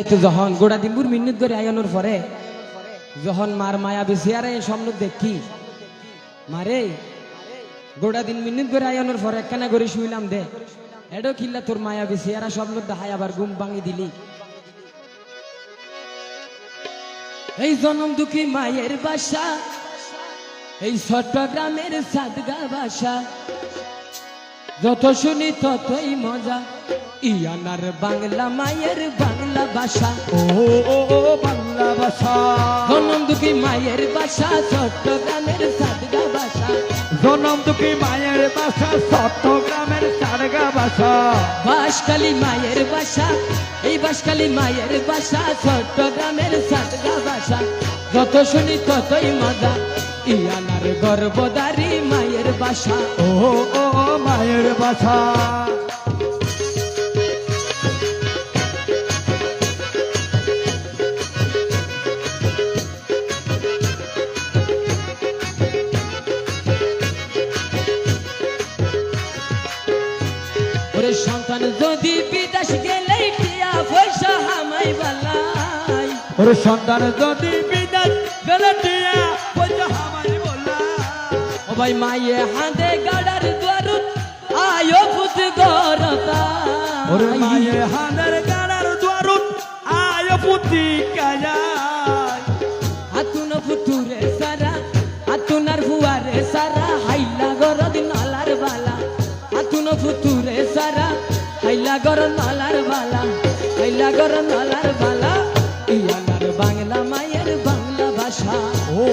তো যখন গোড়া দিনপুর মিনিট করে আয়নোর পরে যখন মার মায়া বেশি আর স্বপ্ন দেখি মারে গোড়া দিন মিনিট করে আয়নোর পরে একখানা করে শুইলাম দে এডো খিল্লা তোর মায়া বেশি আর স্বপ্ন দেখায় আবার ঘুম ভাঙি দিলি এই জনম দুঃখী মায়ের বাসা এই চট্টগ্রামের সাদগা বাসা যত শুনি ততই মজা ইয়ানার বাংলা মায়ের বাংলা ভাষা ও বাংলা ভাষা জনম দুঃখী মায়ের বাসা চট্টগ্রামের সাদগা বাসা জনম দুঃখী মায়ের বাসা চট্টগ্রামের সাদগা ভাষা বাঁশখালী মায়ের বাসা এই বাঁশখালী মায়ের বাসা চট্টগ্রামের সাদগা বাসা যত শুনি ততই মজা ইয়ানার গর্ভধারী মায়ের বাসা ও মায়ের বাসা ওরে সন্তান যদি বিদেশ গেলে টিয়া পয়সা হামাই বালাই ওরে সন্তান যদি বিদেশ গেলে টিয়া পয়সা হামাই বালাই ও ভাই মায়ে হাঁদে গাড়ার দুয়ারুত আয়ো পুত গরতা ওরে মায়ে হাঁদের গাড়ার দুয়ারুত আয়ো পুতি কায়াই আতুন ফুতুরে সারা আতুনার ফুয়ারে সারা হাইলা গরদ নালার বালা আতুন ফুতুরে সারা হাইলা গর নালার বালা হাইলা গর নালার বালা ইয়ানার বাংলা মায়ের বাংলা ভাষা ও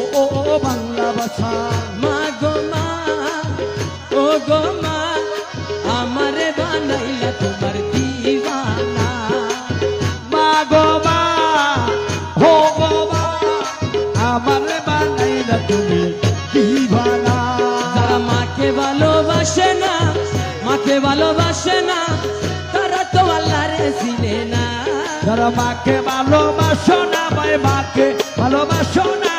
বাংলা ভাষা মা গো মা ও গো মা আমারে বানাইলা তোমার দিওয়ানা মা গো মা হো গো মা আমার বানাইলা তুমি দিবানা যারা মাকে ভালোবাসে না মাকে ভালোবাসে না তারা তো আল্লাহরে চিনে না যারা মাকে ভালোবাসো না ভাই মাকে ভালোবাসো না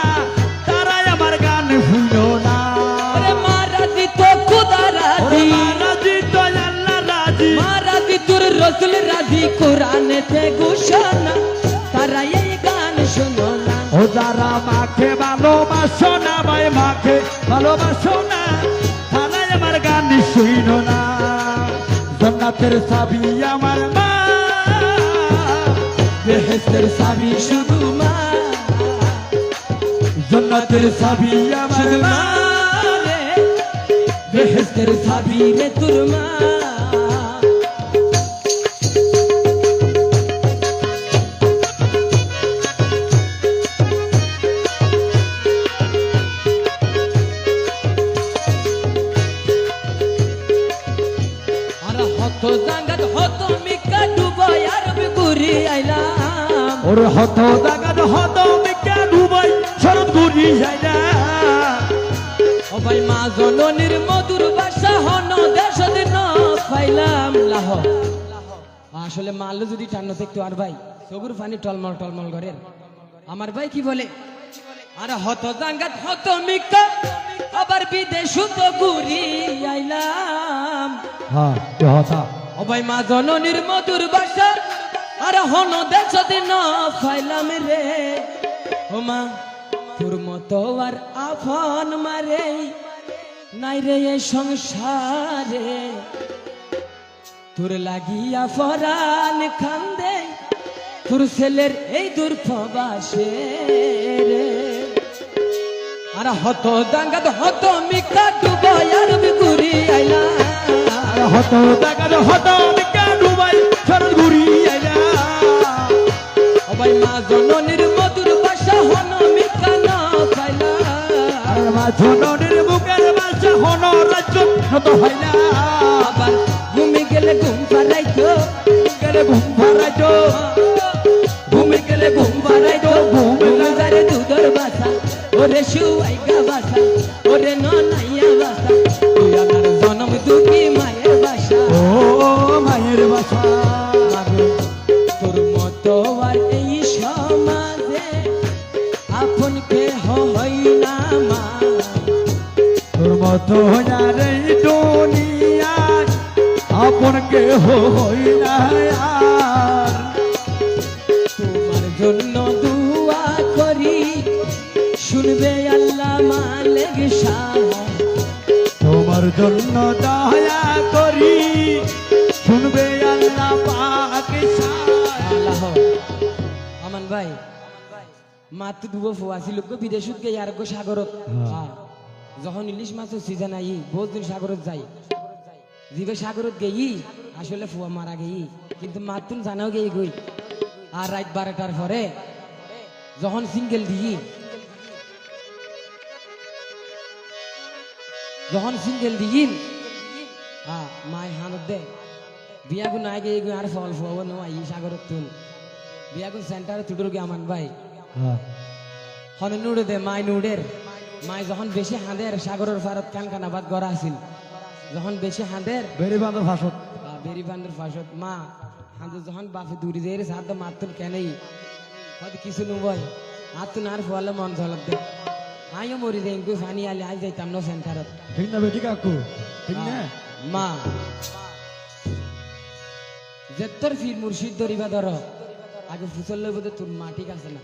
তারাই আমার গান শুনো না ওরে মা রাজি তো খুদা রাজি রাজি তো আল্লাহ রাজি মা রাজি তোর রসুল রাজি কোরআনেতে ঘোষণা তারা এই গান শোনো না ও যারা মাকে ভালোবাসো না ভাই মাকে ভালোবাসো না তারাই আমার গান শুনো না জান্নাতের চাবি আমার মা বেহেশতের চাবি শুধু মা জান্নাতের চাবি আমার শুধু মা মা রে বেহেশতের চাবি রে তোর মা আর হত জাঙ্গাত হত মিকা ডুবাই আরব ঘুরি আইলাম ওর হত জাগাত হত মিকা ডুবাই শরৎ ঘুরি যায় না ও ভাই মা জননীর মধুর ভাষা হন দেশ দিন পাইলাম লাহ আসলে মাল্য যদি টান্ন দেখতো আর ভাই চগুর পানি টলমল টলমল করেন আমার ভাই কি বলে আর হত জাঙ্গাত হত মিকা আবার বিদেশ তো ঘুরি আইলাম হ্যাঁ হতা ও ভাই মা জননীর মধুর ভাষা আর হন দেশ দিন পাইলাম রে ও মা তোর মতো আর আফন মারে নাই রে এ সংসারে তোর লাগিয়া ফরান খান্দে তোর ছেলের এই দুর্ভবাসে রে আর হত দাঙ্গাত হত মিকা ডুবাই আর ঘুরি আইলা হত জাগাত হত মিকা ডুবাই শরৎ ঘুরি যায় না ও ভাই মা জননীর মধুর ভাষা হন মিকা না পাইলা আর মা জননীর বুকের ভাষা হন রাজ্য নত হয় না আবার ঘুমি গেলে ঘুম পাড়াইতো গেলে ঘুম ভাড়াইতো ঘুমি গেলে ঘুম পাড়াইতো ঘুম লাগারে দুধর বাসা ওরে শুয়াইগা বাসা ওরে ননাইয়া বাসা তুই আমার জনম দুঃখী মায়ের বাসা ও মায়ের ভাষা তোর মতো আর এই সমাজে আপন কেহ হই না মা তোর মতো আর এই দুনিয়ায় আপন কেহ হই না আর জন্য দুয়া করি শুনবে আল্লাহ মালিক শাহ তোমার জন্য দয়া করি শুনবে আল্লাহ পাক আল্লাহ আমান ভাই মাত্র দুবো ফুয়া ছিল গো বিদেশত গে আর গো সাগরত যখন ইলিশ মাছের সিজন আই বহুত দিন সাগরত যাই জিবে সাগরত গেই আসলে ফুয়া মারা গেই কিন্তু মাত্র জানাও গেই গই আর রাত 12টার পরে যখন সিঙ্গেল দিই মাই হানত দে বিয়াগু নাই গেই গই আর ফল ফুয়া নো আই সাগরত তুন বিয়াগু সেন্টারে তুডুর গে আমান ভাই হন নুড়ে দে মাই নুড়ের মাই যখন বেশি হাঁদের সাগরের ফারত কানকানাবাদ গড়া আছিল যখন বেশি হাঁদের বেরি বাঁধর ভাষত বেরি বান্ধর ফাঁসত মা হাঁদের যখন বাপে দূরে দিয়ে সাথে মাতুন কেনেই হয়তো কিছু নুবই হাতুন আর ফলে মন ঝলক দে আইও মরি দে ইনকু ফানি আলে আই যাইতাম না সেন্টারত ঠিক না বেটি কাকু ঠিক না মা যেত্তর ফির মুর্শিদ দরিবা ধর আগে ফুসল বোধ তোর মা ঠিক আছে না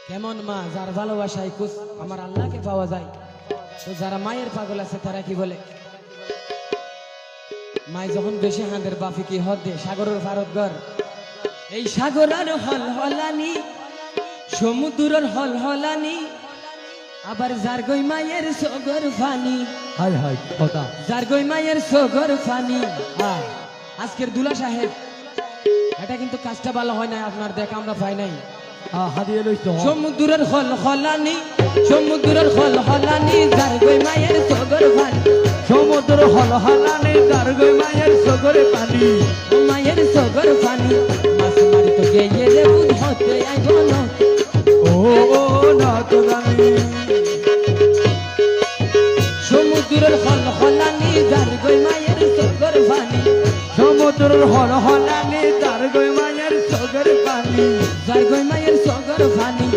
কেমন মা যার ভালোবাসায় কুছ আমার আল্লাহকে পাওয়া যায় তো যারা মায়ের পাগল আছে তারা কি বলে মাই যখন বেশি হাঁদের বাফি কি হদ দে সাগরের ভারতগর এই সাগরের হল হলানি সমুদ্রের হল হলানি আবার যার গই মায়ের সগর ফানি হাই হাই কথা যার গই মায়ের সগর ফানি আজকের দুলা সাহেব এটা কিন্তু কাজটা ভালো হয় না আপনার দেখ আমরা পাই নাই হারিয়ে লইছ সমুদ্রের হল হলানি যার গই মায়ের সগর ফানি সমুদ্র হল হলানি যার গই মায়ের সগরে পানি মায়ের সগর ফানি মাছ মারি তো গেয়ে রে বুধ হতে আই বলো ও না তো জানি সমুদ্রের হল হলানি যার গই মায়ের সগর ফানি সমুদ্রের হল হলানি যার গই মায়ের সগরে পানি যার গই মায়ের সগর ফানি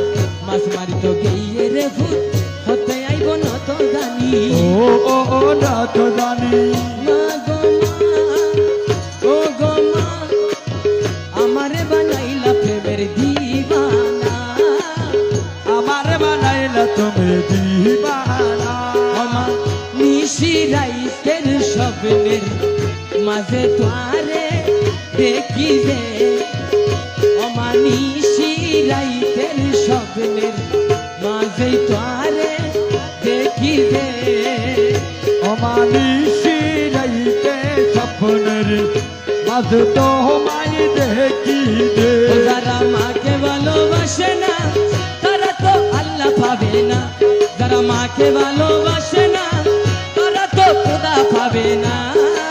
মাছ মারি তো গেয়ে রে বুধ হতে আইব না তো জানি ও না তো জানি মা গো মা ও গো মা আমারে বানাইলা প্রেমের দিবানা আমারে বানাইলা তুমি দিবানা আমার নিশি রাইতের স্বপ্নের মাঝে তোয়ারে দেখি যে আমার নিশি রাইতের স্বপ্নের মাঝে তোয়ারে দেখি যে অমানিসি রাইতে স্বপ্নের মাঝ তো মাই দেখি দে যারা মাকে ভালোবাসে না তারা তো আল্লাহ পাবে না যারা মাকে ভালোবাসে না তারা তো খোদা পাবে না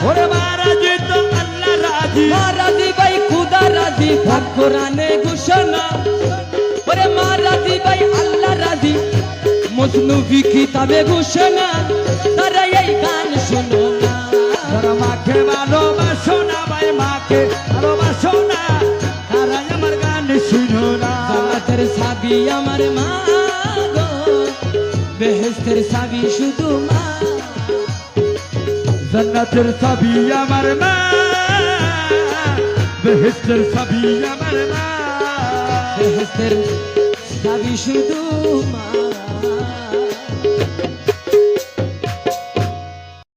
ওরে মারাজি তো আল্লাহ রাজি রাজি ভাই খুদা রাজি ভাগ কোরআনে ঘোষণা ওরে মা রাজি ভাই আল্লাহ রাজি মজনুবি কিতাবে ঘোষণা তারা এই গান শোনো না যারা মাকে ভালোবাসো না ভাই মাকে ভালোবাসো না তারা আমার গান শুনো না জান্নাতের চাবি আমার মা গো বেহেশতের চাবি শুধু মা জান্নাতের চাবি আমার মা বেহেশতের চাবি আমার মা বেহেশতের চাবি শুধু মা